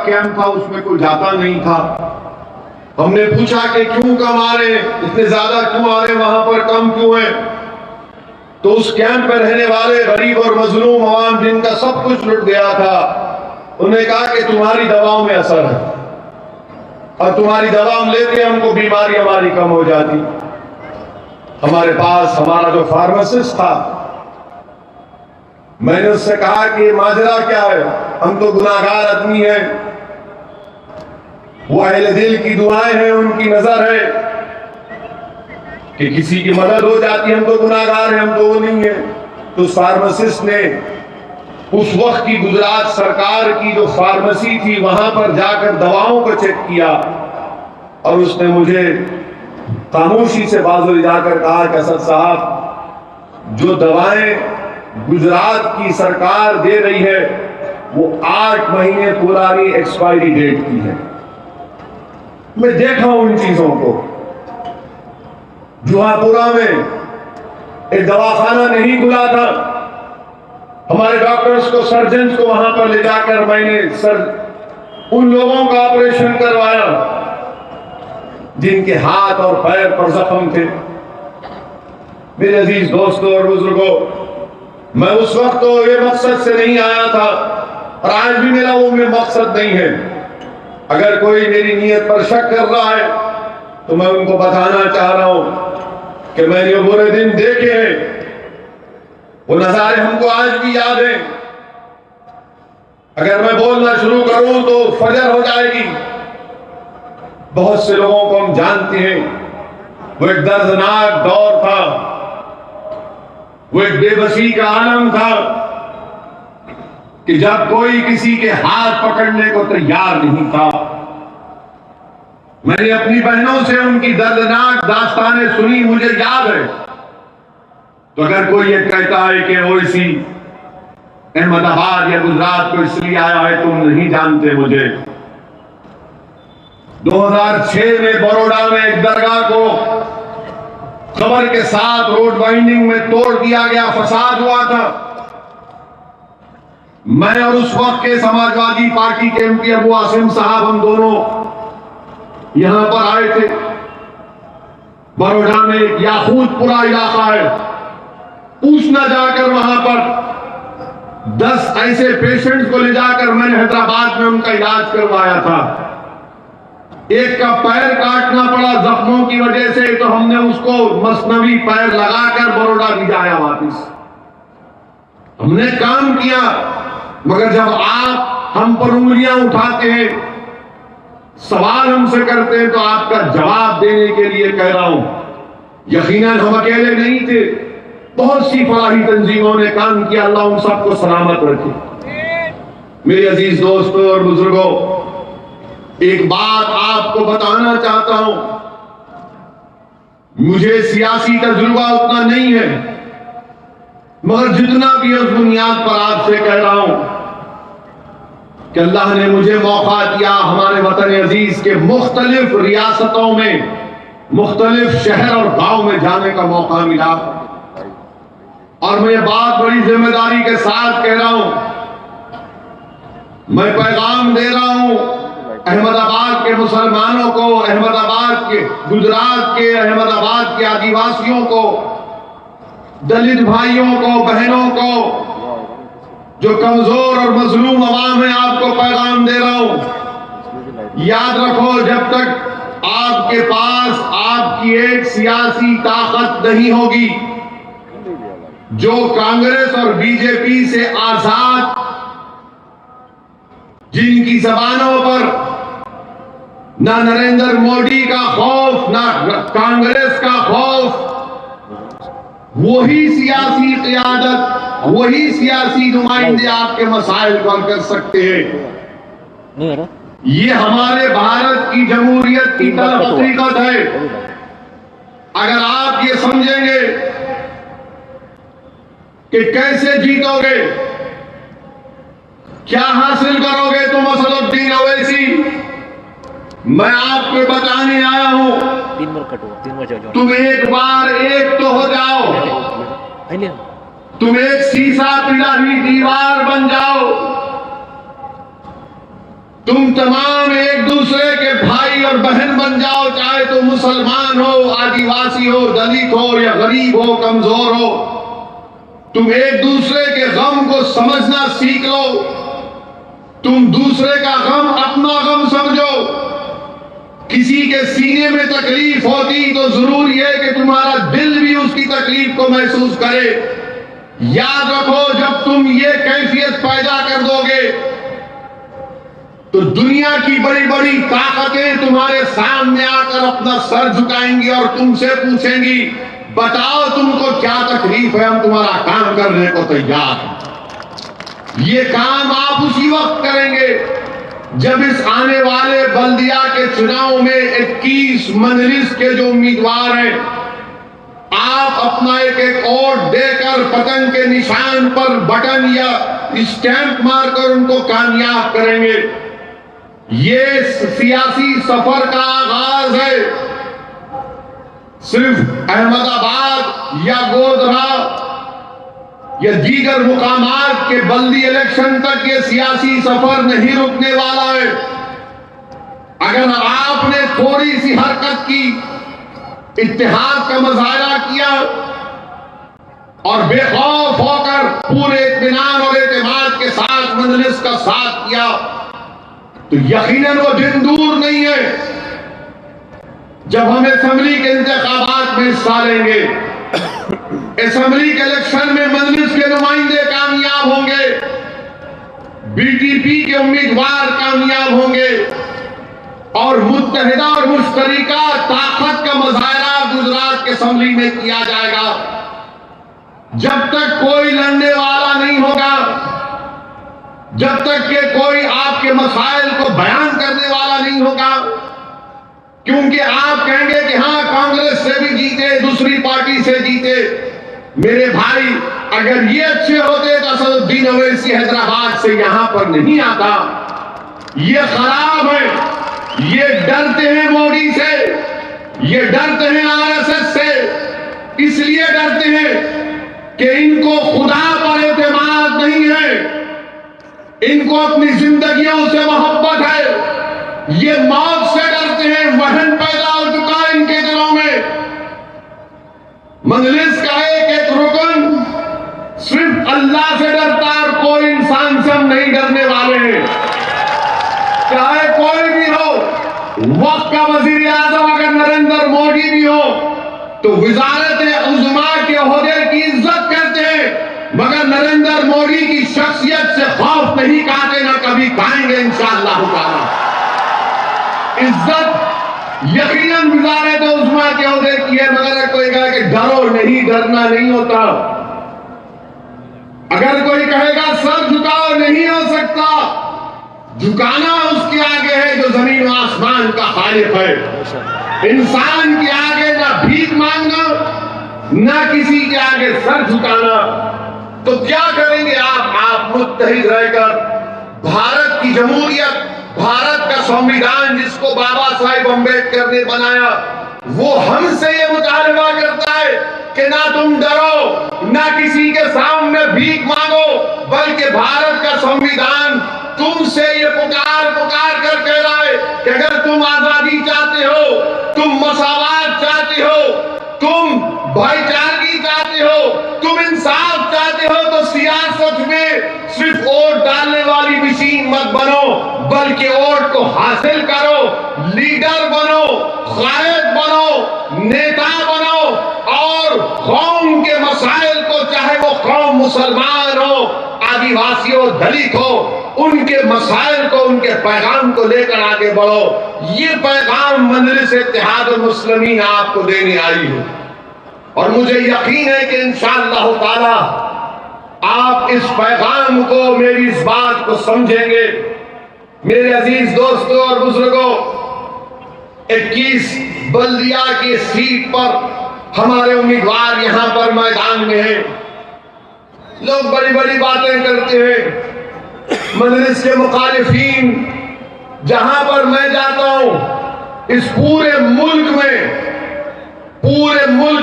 Camp था, उसमें कोई जाता नहीं था। हमने पूछा कि क्यों कम आ रहे, इतने ज्यादा क्यों आ रहे, वहां पर कम क्यों है? तो उस कैंप में रहने वाले गरीब और मजलूम अवाम जिनका सब कुछ लुट गया था, उन्होंने कहा कि तुम्हारी दवाओं में असर है और तुम्हारी दवा हम लेते हमको बीमारी हमारी कम हो जाती। हमारे पास हमारा जो फार्मासिस्ट था, मैंने उससे कहा कि माजरा क्या है, हम तो गुनाहगार आदमी हैं, वो अहले दिल की दुआएं हैं, उनकी नजर है कि किसी की मदद हो जाती, हम तो गुनाहगार हैं, हम तो वो नहीं है। तो उस फार्मासिस्ट ने उस वक्त की गुजरात सरकार की जो फार्मेसी थी वहां पर जाकर दवाओं को चेक किया और उसने मुझे खामोशी से बाजू जाकर कहा कि असद साहब, जो दवाएं गुजरात की सरकार दे रही है वो 8 महीने पुरानी एक्सपायरी डेट की है। मैं देखा हूं इन चीजों को। जुहापुरा में एक दवाखाना नहीं खुला था, हमारे डॉक्टर्स को, सर्जन्स को वहां पर ले जाकर मैंने उन लोगों का ऑपरेशन करवाया जिनके हाथ और पैर पर जख्म थे। मेरे अजीज दोस्तों और बुजुर्गों, मैं उस वक्त तो ये मकसद से नहीं आया था और आज भी मेरा वो में मकसद नहीं है। अगर कोई मेरी नीयत पर शक कर रहा है तो मैं उनको बताना चाह रहा हूं कि मैंने वो बुरे दिन देखे हैं, वो नजारे हमको आज भी याद हैं। अगर मैं बोलना शुरू करूं तो फजर हो जाएगी। बहुत से लोगों को हम जानते हैं, वो एक दर्दनाक दौर था, वो एक बेबसी का आलम था कि जब कोई किसी के हाथ पकड़ने को तैयार नहीं था। मैंने अपनी बहनों से उनकी दर्दनाक दास्तानें सुनी, मुझे याद है। तो अगर कोई ये कहता है कि ओवैसी अहमदाबाद या गुजरात को इसलिए आया है, तुम नहीं जानते मुझे। 2006 में बड़ौदा में एक दरगाह को खबर के साथ रोड वाइंडिंग में तोड़ दिया गया, फसाद हुआ था। मैं और उस वक्त के समाजवादी पार्टी के एमपी अबू आसिम साहब, हम दोनों यहां पर आए थे। बड़ौदा में एक याकूतपुरा इलाका है, पूछना जाकर वहां पर 10 ऐसे पेशेंट्स को ले जाकर मैंने हैदराबाद में उनका इलाज करवाया था। एक का पैर काटना पड़ा जख्मों की वजह से, तो हमने उसको मसनवी पैर लगाकर बड़ौदा भिजाया वापस। हमने काम किया, मगर जब आप हम पर उंगलियां उठाते हैं, सवाल हमसे करते हैं, तो आपका जवाब देने के लिए कह रहा हूं। यकीनन हम अकेले नहीं थे, बहुत सी फलाही तंजीमों ने काम किया। अल्लाह उन सबको सलामत रखे। मेरे अजीज दोस्तों और बुजुर्गों, एक बात आपको बताना चाहता हूं। मुझे सियासी तजुर्बा उतना नहीं है, मगर जितना भी उस बुनियाद पर आपसे कह रहा हूं कि अल्लाह ने मुझे मौका दिया, हमारे वतन अजीज के मुख्तलिफ रियासतों में, मुख्तलिफ शहर और गांव में जाने का मौका मिला। और मैं ये बात बड़ी जिम्मेदारी के साथ कह रहा हूं, मैं पैगाम दे रहा हूं अहमदाबाद के मुसलमानों को, अहमदाबाद के, गुजरात के, अहमदाबाद के आदिवासियों को, दलित भाइयों को, बहनों को, जो कमजोर और मजलूम अवाम है, आपको पैगाम दे रहा हूं। याद रखो, जब तक आपके पास आपकी एक सियासी ताकत नहीं होगी जो कांग्रेस और बीजेपी से आजाद, जिनकी जबानों पर ना नरेंद्र मोदी का खौफ, ना कांग्रेस का खौफ, वही सियासी क़ियादत, वही सियासी नुमाइंदे आपके मसाइल को हल कर सकते हैं। ये हमारे भारत की जमहूरियत की हकीकत है। अगर आप ये समझेंगे कि कैसे जीतोगे, क्या हासिल करोगे तुम असदुद्दीन ओवैसी, मैं आपको बताने आया हूं। तुम एक बार एक तो हो जाओ, तुम एक शीशा पिघला हुई दीवार बन जाओ। तुम तमाम एक दूसरे के भाई और बहन बन जाओ, चाहे तो मुसलमान हो, आदिवासी हो, दलित हो या गरीब हो, कमजोर हो। तुम एक दूसरे के गम को समझना सीख लो। तुम दूसरे का गम अपना गम समझो। किसी के सीने में तकलीफ होती तो जरूरी है कि तुम्हारा दिल भी उसकी तकलीफ को महसूस करे। याद रखो, जब तुम ये कैफियत पैदा कर दोगे तो दुनिया की बड़ी बड़ी ताकतें तुम्हारे सामने आकर अपना सर झुकाएंगी और तुमसे पूछेंगी, बताओ तुमको क्या तकलीफ है, हम तुम्हारा काम करने को तैयार हैं। ये काम आप उसी वक्त करेंगे जब इस आने वाले बल्दिया के चुनाव में 21 मजलिस के जो उम्मीदवार हैं, आप अपना एक एक वोट देकर पतंग के निशान पर बटन या स्टैंप मारकर उनको कामयाब करेंगे। ये सियासी सफर का आगाज है। सिर्फ अहमदाबाद या गोधरा या दीगर मुकामात के बल्दी इलेक्शन तक ये सियासी सफर नहीं रुकने वाला है। अगर आपने थोड़ी सी हरकत की, इत्तेहाद का मुजाहरा किया और बेखौफ होकर पूरे इत्मीनान और एतमाद के साथ मजलिस का साथ किया, तो यकीनन वो दिन दूर नहीं है जब हम असेंबली के इंतखाबात में हिस्सा लेंगे। असेंबली के इलेक्शन में मजलिस के नुमाइंदे कामयाब होंगे, बीटीपी के उम्मीदवार कामयाब होंगे और मुत्तहिदा और मुश्तरिका ताकत का मुजाहरा गुजरात के असेंबली में किया जाएगा। जब तक कोई लड़ने वाला नहीं होगा, जब तक कि कोई आपके मसाइल को बयान करने वाला नहीं होगा, क्योंकि आप कहेंगे कि हाँ कांग्रेस से भी जीते, दूसरी पार्टी से जीते। मेरे भाई, अगर ये अच्छे होते तो असदुद्दीन ओवैसी हैदराबाद से यहां पर नहीं आता। ये खराब है। ये डरते हैं मोदी से, ये डरते हैं आरएसएस से। इसलिए डरते हैं कि इनको खुदा पर एतमाद नहीं है, इनको अपनी जिंदगियों से मोहब्बत है। ये मौत से डरते हैं। वहन पैदा हो चुका है इनके दिलों में। मजलिस का एक एक रुकन सिर्फ अल्लाह से डरता है और कोई इंसान से हम नहीं डरने वाले हैं, चाहे कोई भी हो। वक्त का वजीर आजम अगर नरेंद्र मोदी भी हो तो वजारत उज़्मा के ओहदे की इज्जत करते हैं, मगर नरेंद्र मोदी की शख्सियत से खौफ नहीं खाते, ना कभी खाएंगे इंशाअल्लाह ताला। इज्जत यकीनन वजारत उज़्मा के ओहदे की है, मगर कोई कहे कि डरो नहीं, डरना नहीं होता। अगर कोई कहेगा सर झुकाओ, नहीं हो सकता। झुकाना उसके आगे है जो जमीन और आसमान का खालिक है। इंसान के आगे ना भीख मांगना, ना किसी के आगे सर झुकाना। तो क्या करेंगे आप मुत्तहिद रहकर भारत की जमहूरियत, भारत का संविधान जिसको बाबा साहिब अम्बेडकर ने बनाया, वो हमसे ये मुतालबा करता है कि ना तुम डरो, ना किसी के सामने भीख मांगो, बल्कि भारत का संविधान तुमसे ये पुकार कर कह रहा है कि अगर तुम आजादी चाहते हो, तुम मसावात चाहते हो, तुम भाईचारगी चाहते हो, तुम इंसाफ चाहते हो, तो सियासत में सिर्फ वोट डालने वाली मशीन मत बनो, बल्कि वोट को हासिल करो, लीडर बनो, कायद बनो, नेता बनो और कौम के मसाइल को, चाहे वो कौम मुसलमान हो, आदिवासी हो, दलित हो, उनके मसाइल को, उनके पैगाम को लेकर आगे बढ़ो। ये पैगाम मजलिस इत्तेहाद मुस्लिमीन आपको देने आई है और मुझे यकीन है कि इंशाअल्लाह ताला आप इस पैगाम को, मेरी इस बात को समझेंगे। मेरे अजीज दोस्तों और बुजुर्गों, 21 बल्दिया की सीट पर हमारे उम्मीदवार यहां पर मैदान में हैं। लोग बड़ी बड़ी बातें करते हैं। मजलिस के मुखालिफीन जहां पर मैं जाता हूं, इस पूरे मुल्क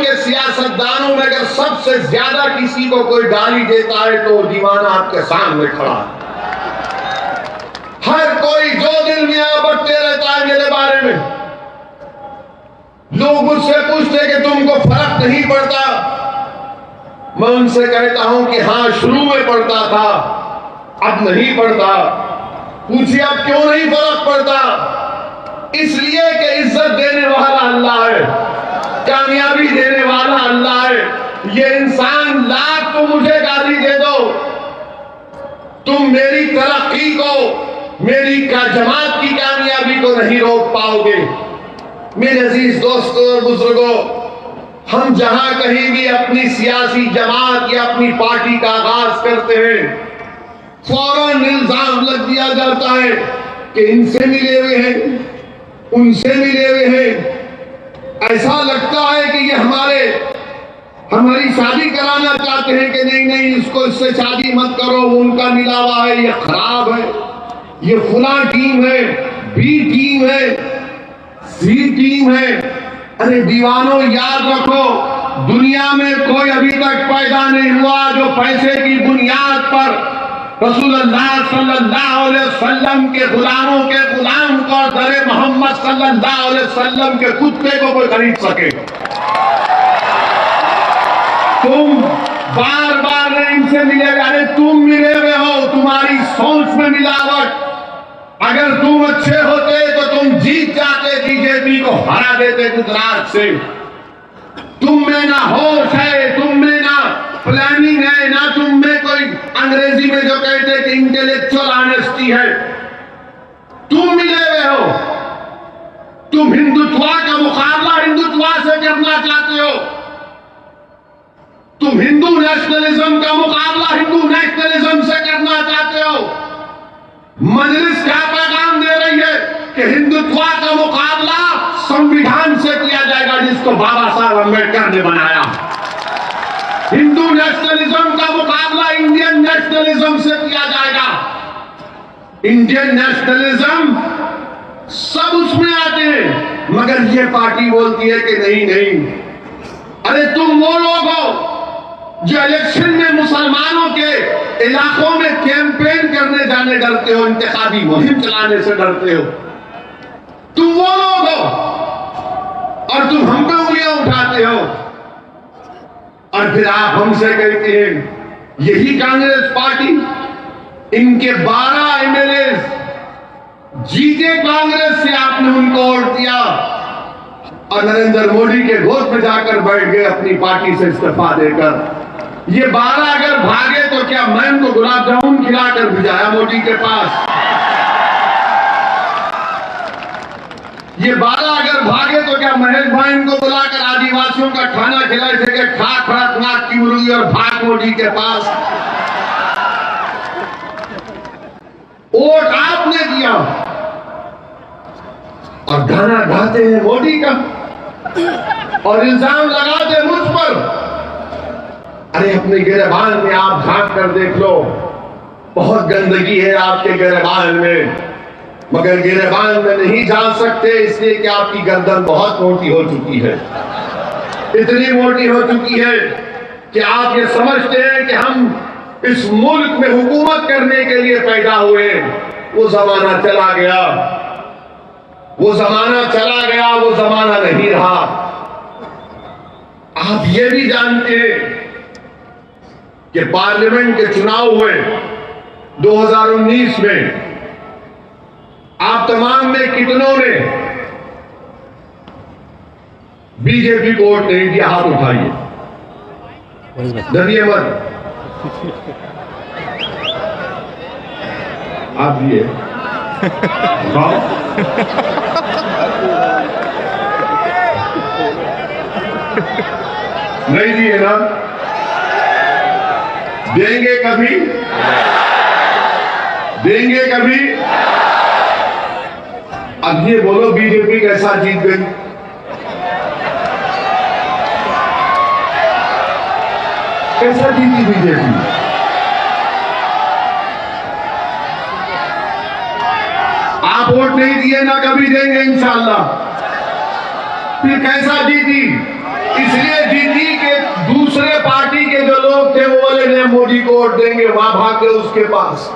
के सियासतदानों में अगर सबसे ज्यादा किसी को कोई गाली देता है तो वो दीवाना आपके सामने खड़ा है। हर कोई जो दिल में आ बटते रहता है मेरे बारे में। लोग मुझसे पूछते कि तुमको फर्क नहीं पड़ता। मैं उनसे कहता हूं कि हां, शुरू में पड़ता था, अब नहीं पड़ता। पूछिए अब क्यों नहीं फर्क पड़ता? इसलिए कि इज्जत देने वाला अल्लाह है, कामयाबी देने वाला अल्लाह है। ये इंसान लाख तो मुझे गाली दे दो, तुम मेरी तरक्की को, मेरी जमात की कामयाबी को नहीं रोक पाओगे। मेरे अजीज दोस्तों और बुजुर्गों, हम जहां कहीं भी अपनी सियासी जमात या अपनी पार्टी का आगाज करते हैं, फौरन इल्जाम लग दिया जाता है कि इनसे मिले हुए हैं, उनसे मिले हुए हैं। ऐसा लगता है कि ये हमारी शादी कराना चाहते हैं कि नहीं नहीं, इसको इससे शादी मत करो, वो उनका मिला हुआ है, ये खराब है, ये फुला टीम है, बी टीम है, सी टीम है। अरे दीवानों, याद रखो, दुनिया में कोई अभी तक पैदा नहीं हुआ जो पैसे की बुनियाद पर रसूलुल्लाह सल्लल्लाहु अलैहि वसल्लम के गुलामों के गुलाम को और दरे मोहम्मद सल्लल्लाहु अलैहि वसल्लम के कुत्ते को कोई खरीद सके। तुम बार बार इनसे मिले, अरे तुम मिले हुए हो, तुम्हारी सोच में मिलावट। अगर तुम अच्छे होते तो तुम जीत जाते, बीजेपी को हरा देते गुजरात से। तुम में ना होश है, तुम में ना प्लानिंग है, ना तुम में कोई अंग्रेजी में जो कहते हैं कि इंटेलेक्चुअल ऑनेस्टी है। तुम मिले हुए हो, तुम हिंदुत्वा का मुकाबला हिंदुत्वा से करना चाहते हो, तुम हिंदू नेशनलिज्म का मुकाबला हिंदू नेशनलिज्म से करना चाहते हो। मजलिस क्या पैगाम दे रही है कि हिंदुत्व का मुकाबला संविधान से किया जाएगा जिसको बाबा साहब अम्बेडकर ने बनाया। हिंदू नेशनलिज्म का मुकाबला इंडियन नेशनलिज्म से किया जाएगा। इंडियन नेशनलिज्म सब उसमें आते हैं, मगर ये पार्टी बोलती है कि नहीं नहीं। अरे तुम वो लोग हो जो इलेक्शन में मुसलमानों के इलाकों में कैंपेन करने जाने डरते हो, इंतखाबी मुहिम चलाने से डरते हो। तुम वो लोग हो और तुम हम पे उंगलियां उठाते हो और फिर आप हमसे कहते हैं यही कांग्रेस पार्टी, इनके 12 एमएलए जीते कांग्रेस से, आपने उनको वोट दिया और नरेंद्र मोदी के गोद में जाकर बैठ गए अपनी पार्टी से इस्तीफा देकर। ये 12 अगर भागे तो क्या मैं उनको गुलाब जामुन खिलाकर भिजाया मोदी के पास? ये 12 अगर भागे तो क्या महेश भाई इनको बुलाकर आदिवासियों का खाना खिलाए थे कि खा खड़कनाथ की मुर्गी और भाग मोदी के पास? वोट आपने दिया और गाना गाते हैं मोदी का और इल्जाम लगाते मुझ पर। अरे अपने गिरबान में आप झांक कर देख लो, बहुत गंदगी है आपके गिरबान में, मगर गिरबान में नहीं जा सकते इसलिए कि आपकी गर्दन बहुत मोटी हो चुकी है। इतनी मोटी हो चुकी है कि आप ये समझते हैं कि हम इस मुल्क में हुकूमत करने के लिए पैदा हुए। वो जमाना चला गया, वो जमाना चला गया, वो जमाना नहीं रहा। आप ये भी जानते हैं कि पार्लियामेंट के चुनाव हुए 2019 में, आप तमाम में कितनों ने बीजेपी को वोट नहीं दिया? हाथ उठाइए, डरिए मत। आप दिए? नहीं दिए ना? देंगे कभी? देंगे कभी? अब ये बोलो बीजेपी कैसा जीत गई? कैसा जीती बीजेपी? आप वोट नहीं दिए ना, कभी देंगे इंशाअल्लाह। फिर कैसा जीती? इसलिए जीती कि दूसरे पार्टी के जो लोग थे वो बोले नहीं मोदी को वोट देंगे, वहां भाग गए उसके पास।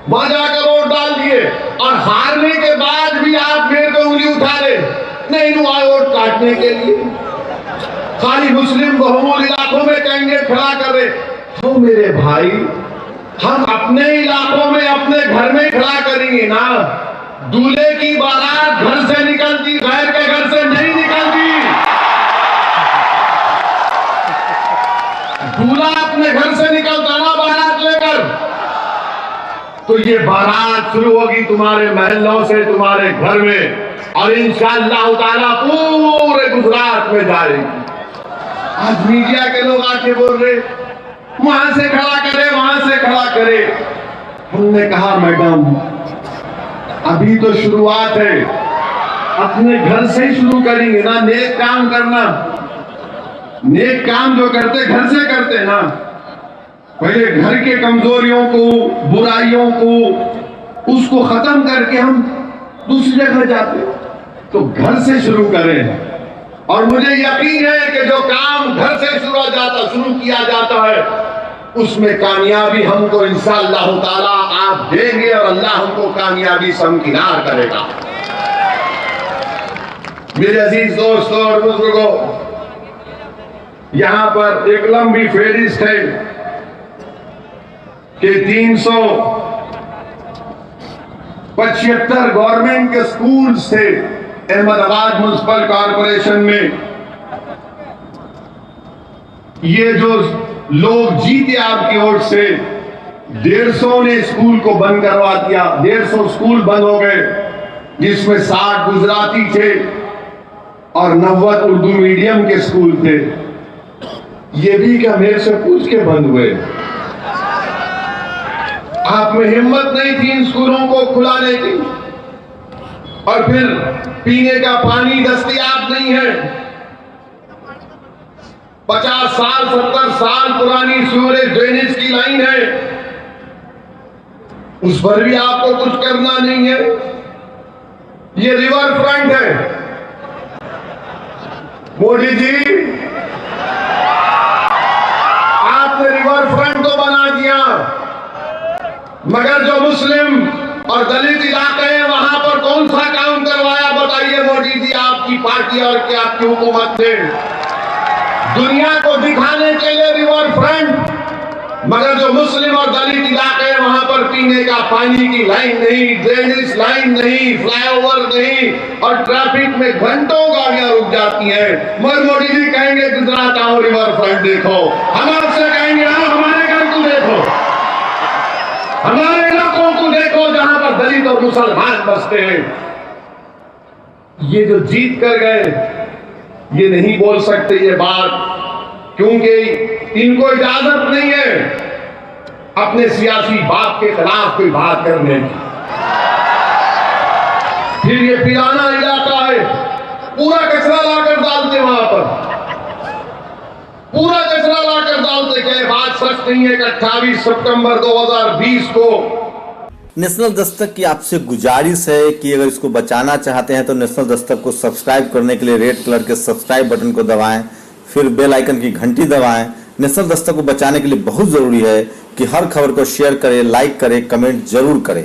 वहां जाकर वोट डाल दिए और हारने के बाद भी आप मेरे को उंगली उठा रहे, नहीं वोट काटने के लिए खाली मुस्लिम बहुमूल इलाकों में कैंडिडेट खड़ा कर रहे। तो मेरे भाई, हम अपने इलाकों में अपने घर में खड़ा करेंगे ना। दूल्हे की बारात घर से निकलती, गैर के घर से नहीं निकलती। दूल्हा अपने घर से निकलता ना बारात लेकर। तो ये बारात शुरू होगी तुम्हारे महलों से, तुम्हारे घर में, और इंशाअल्लाह ताला पूरे गुजरात में जाएगी। आज मीडिया के लोग आके बोल रहे वहां से खड़ा करे, वहां से खड़ा करे। हमने कहा मैडम अभी तो शुरुआत है, अपने घर से ही शुरू करेंगे ना। नेक काम करना, नेक काम जो करते घर से करते ना। पहले घर के कमजोरियों को, बुराइयों को, उसको खत्म करके हम दूसरी जगह जाते। तो घर से शुरू करें, और मुझे यकीन है कि जो काम घर से शुरू किया जाता है उसमें कामयाबी हमको इंशाअल्लाह ताला आप देंगे, और अल्लाह हमको कामयाबी समकिनार करेगा। मेरे अजीज दोस्तों और बुजुर्गों, यहां पर एक लंबी फहरिस्त है कि 375 गवर्नमेंट के स्कूल से अहमदाबाद म्युनिसिपल कॉरपोरेशन में ये जो लोग जीते आपकी ओर से 150 ने स्कूल को बंद करवा दिया। 150 स्कूल बंद हो गए, जिसमें 60 गुजराती थे और 90 उर्दू मीडियम के स्कूल थे। ये भी क्या मेरे से पूछ के बंद हुए? आप में हिम्मत नहीं थी इन स्कूलों को खुलाने की, और फिर पीने का पानी दस्तयाब नहीं है। 50 साल 70 साल पुरानी सीवरेज ड्रेनेज की लाइन है, उस पर भी आपको कुछ करना नहीं है। ये रिवर फ्रंट है। मोदी जी, आपने रिवर फ्रंट तो बना दिया, मगर जो मुस्लिम और दलित इलाके हैं वहां पर कौन सा काम करवाया? बताइए मोदी जी, आपकी पार्टी और क्या आपकी हुकूमत ने? दुनिया को दिखाने के लिए रिवर फ्रंट, मगर जो मुस्लिम और दलित इलाके हैं वहां पर पीने का पानी की लाइन नहीं, ड्रेनेज लाइन नहीं, फ्लाईओवर नहीं, और ट्रैफिक में घंटों गाड़ियां रुक जाती हैं। मगर मोदी जी कहेंगे गुजरात आओ, रिवर फ्रंट देखो। हम आपसे कहेंगे आओ हमारे घर को देखो, हमारे इलाकों को देखो जहां पर दलित और मुसलमान बसते हैं। ये जो जीत कर गए, ये नहीं बोल सकते ये बात, क्योंकि इनको इजाजत नहीं है अपने सियासी बाप के खिलाफ कोई बात करने की। फिर ये पिराना इलाका है, पूरा कचरा लाकर डालते वहां पर, पूरा कचरा लाकर डालते। क्या बात सच नहीं है कि 28 सितंबर 2020 को नेशनल दस्तक की आपसे गुजारिश है कि अगर इसको बचाना चाहते हैं तो नेशनल दस्तक को सब्सक्राइब करने के लिए रेड कलर के सब्सक्राइब बटन को दबाएं, फिर बेल आइकन की घंटी दबाएं। नेशनल दस्तक को बचाने के लिए बहुत जरूरी है कि हर खबर को शेयर करें, लाइक करें, कमेंट जरूर करें।